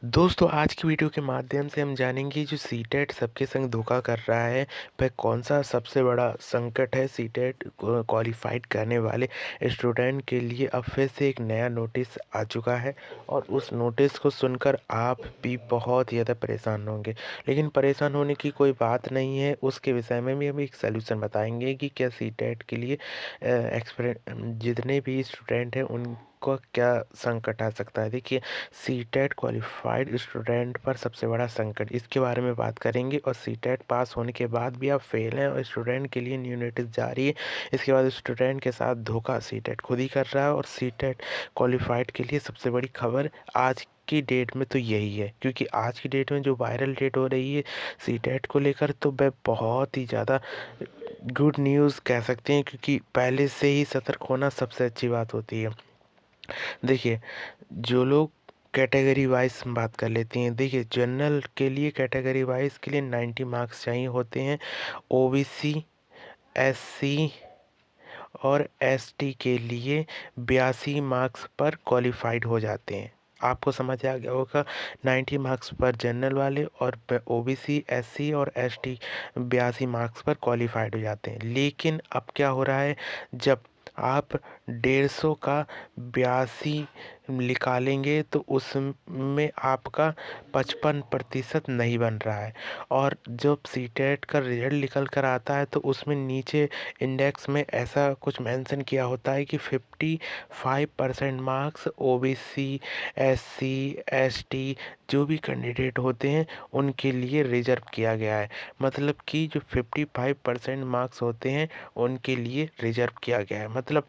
दोस्तों आज की वीडियो के माध्यम से हम जानेंगे जो सीटेट सबके संग धोखा कर रहा है वह कौन सा सबसे बड़ा संकट है। सीटेट क्वालिफाइड करने वाले स्टूडेंट के लिए अब फिर से एक नया नोटिस आ चुका है और उस नोटिस को सुनकर आप भी बहुत ज़्यादा परेशान होंगे। लेकिन परेशान होने की कोई बात नहीं है, उसके विषय में भी हम एक सलूशन बताएंगे कि क्या सीटेट के लिए जितने भी स्टूडेंट हैं उनको क्या संकट आ सकता है। देखिए, सीटेट क्वालिफाइड स्टूडेंट पर सबसे बड़ा संकट, इसके बारे में बात करेंगे। और सीटेट पास होने के बाद भी आप फेल हैं और स्टूडेंट के लिए न्यू नोटिस जारी है। इसके बाद स्टूडेंट के साथ धोखा सीटेट खुद ही कर रहा है। और सीटेट क्वालिफाइड के लिए सबसे बड़ी खबर आज की डेट में तो यही है, क्योंकि आज की डेट में जो वायरल डेट हो रही है सीटेट को लेकर, तो वह बहुत ही ज़्यादा गुड न्यूज़ कह सकते हैं, क्योंकि पहले से ही सतर्क होना सबसे अच्छी बात होती है। देखिए, जो लोग कैटेगरी वाइज बात कर लेते हैं। देखिए, जनरल के लिए कैटेगरी वाइज के लिए 90 मार्क्स चाहिए होते हैं। ओबीसी, एससी और एसटी के लिए 82 मार्क्स पर क्वालिफाइड हो जाते हैं। आपको समझ आ गया होगा, 90 मार्क्स पर जनरल वाले और ओबीसी, एससी और एसटी 82 मार्क्स पर क्वालिफाइड हो जाते हैं। लेकिन अब क्या हो रहा है, जब आप 150 का 82 निकालेंगे तो उसमें आपका 55% नहीं बन रहा है। और जब सीटेट का रिजल्ट निकल कर आता है तो उसमें नीचे इंडेक्स में ऐसा कुछ मेंशन किया होता है कि 55% मार्क्स ओबीसी, एससी, एसटी जो भी कैंडिडेट होते हैं उनके लिए रिजर्व किया गया है। मतलब कि जो 55% मार्क्स होते हैं उनके लिए रिजर्व किया गया है। मतलब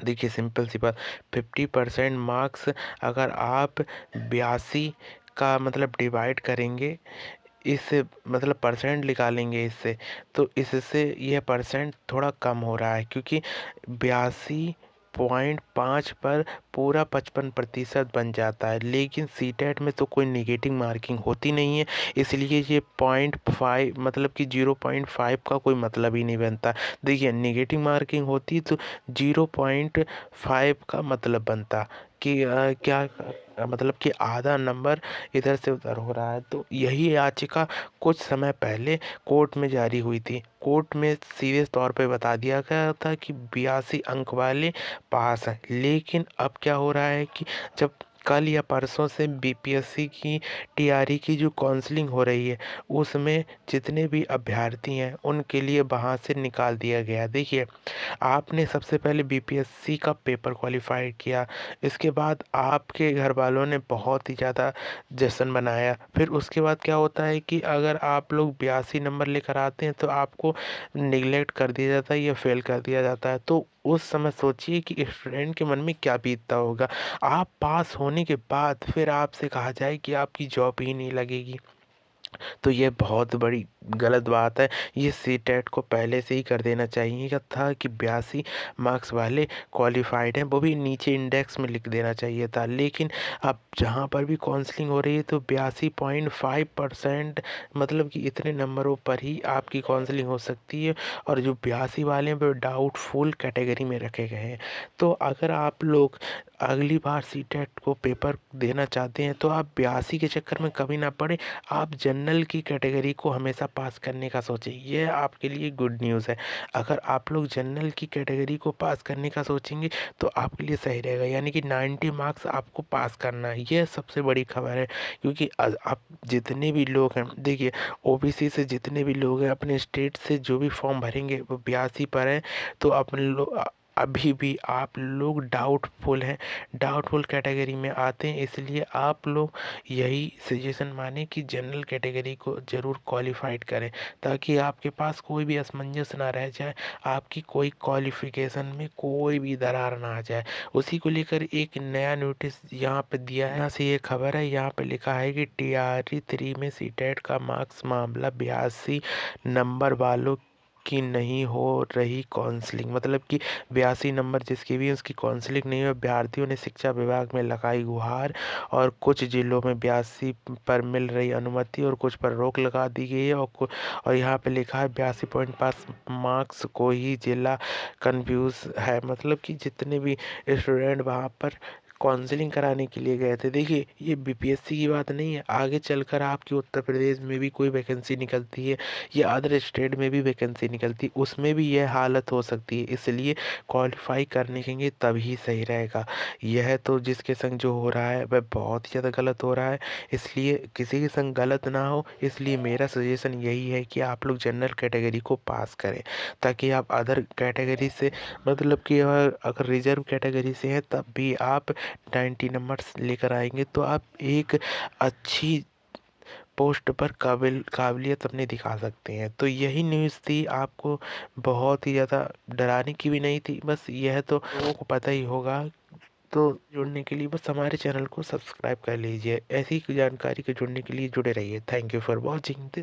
देखिए, सिंपल सी बात, 50% मार्क्स अगर आप 82 का मतलब डिवाइड करेंगे, इस मतलब परसेंट निकालेंगे इससे, तो इससे यह परसेंट थोड़ा कम हो रहा है, क्योंकि 82.5 पर पूरा 55% बन जाता है। लेकिन सीटेट में तो कोई निगेटिव मार्किंग होती नहीं है, इसलिए ये 0.5 मतलब कि 0.5 का कोई मतलब ही नहीं बनता। देखिए, निगेटिव मार्किंग होती तो 0.5 का मतलब बनता कि क्या मतलब कि आधा नंबर इधर से उधर हो रहा है। तो यही याचिका कुछ समय पहले कोर्ट में जारी हुई थी। कोर्ट में सीधे तौर पे बता दिया गया था कि 82 अंक वाले पास हैं। लेकिन अब क्या हो रहा है कि जब कल या परसों से बीपीएससी की टीआरई की जो काउंसलिंग हो रही है, उसमें जितने भी अभ्यर्थी हैं उनके लिए वहाँ से निकाल दिया गया। देखिए, आपने सबसे पहले बीपीएससी का पेपर क्वालिफाई किया, इसके बाद आपके घर वालों ने बहुत ही ज़्यादा जश्न मनाया। फिर उसके बाद क्या होता है कि अगर आप लोग 82 नंबर लेकर आते हैं तो आपको निगलेक्ट कर दिया जाता है या फेल कर दिया जाता है। तो उस समय सोचिए कि स्टूडेंट के मन में क्या बीतता होगा। आप पास होने के बाद फिर आपसे कहा जाए कि आपकी जॉब ही नहीं लगेगी, तो ये बहुत बड़ी गलत बात है। ये सीटेट को पहले से ही कर देना चाहिए था कि 82 मार्क्स वाले क्वालिफाइड हैं, वो भी नीचे इंडेक्स में लिख देना चाहिए था। लेकिन अब जहाँ पर भी काउंसलिंग हो रही है तो 82.5% मतलब कि इतने नंबरों पर ही आपकी काउंसलिंग हो सकती है। और जो 82 वाले हैं वो डाउटफुल कैटेगरी में रखे गए हैं। तो अगर आप लोग अगली बार सीटेट को पेपर देना चाहते हैं तो आप 82 के चक्कर में कभी ना पड़े, आप जनरल की कैटेगरी को हमेशा पास करने का सोचें। यह आपके लिए गुड न्यूज़ है। अगर आप लोग जनरल की कैटेगरी को पास करने का सोचेंगे तो आपके लिए सही रहेगा, यानी कि 90 मार्क्स आपको पास करना है। यह सबसे बड़ी खबर है, क्योंकि आप जितने भी लोग हैं, देखिए, ओबीसी से जितने भी लोग हैं अपने स्टेट से जो भी फॉर्म भरेंगे वो 82 पर है। तो अपने लोग अभी भी आप लोग डाउटफुल हैं, डाउटफुल कैटेगरी में आते हैं। इसलिए आप लोग यही सजेशन माने कि जनरल कैटेगरी को ज़रूर क्वालिफाइड करें, ताकि आपके पास कोई भी असमंजस ना रह जाए, आपकी कोई क्वालिफिकेशन में कोई भी दरार ना आ जाए। उसी को लेकर एक नया नोटिस यहाँ पे दिया है। यहाँ से ये खबर है, यहाँ पे लिखा है कि टीआरई 3 में सीटेट का मार्क्स मामला 82 नंबर वालों की नहीं हो रही काउंसलिंग। मतलब कि 82 नंबर जिसकी भी उसकी काउंसलिंग नहीं हुई। अभ्यर्थियों ने शिक्षा विभाग में लगाई गुहार, और कुछ जिलों में 82 पर मिल रही अनुमति और कुछ पर रोक लगा दी गई है। और यहाँ पे लिखा है 82.5 मार्क्स को ही जिला कंफ्यूज है। मतलब कि जितने भी स्टूडेंट वहाँ पर काउंसलिंग कराने के लिए गए थे। देखिए ये बीपीएससी की बात नहीं है, आगे चलकर आपकी उत्तर प्रदेश में भी कोई वैकेंसी निकलती है या अदर स्टेट में भी वैकेंसी निकलती है, उसमें भी यह हालत हो सकती है। इसलिए क्वालिफाई करने के तभी सही रहेगा। यह तो जिसके संग जो हो रहा है वह बहुत ही ज़्यादा गलत हो रहा है, इसलिए किसी के संग गलत ना हो। इसलिए मेरा सजेशन यही है कि आप लोग जनरल कैटेगरी को पास करें, ताकि आप अदर कैटेगरी से मतलब कि अगर रिजर्व कैटेगरी से हैं तब भी आप 90 नंबर्स लेकर आएंगे तो आप एक अच्छी पोस्ट पर काबिलियत अपनी दिखा सकते हैं। तो यही न्यूज़ थी, आपको बहुत ही ज़्यादा डराने की भी नहीं थी, बस यह तो लोगों को पता ही होगा। तो जुड़ने के लिए बस हमारे चैनल को सब्सक्राइब कर लीजिए। ऐसी ही जानकारी के जुड़ने के लिए जुड़े रहिए। Thank you for watching this.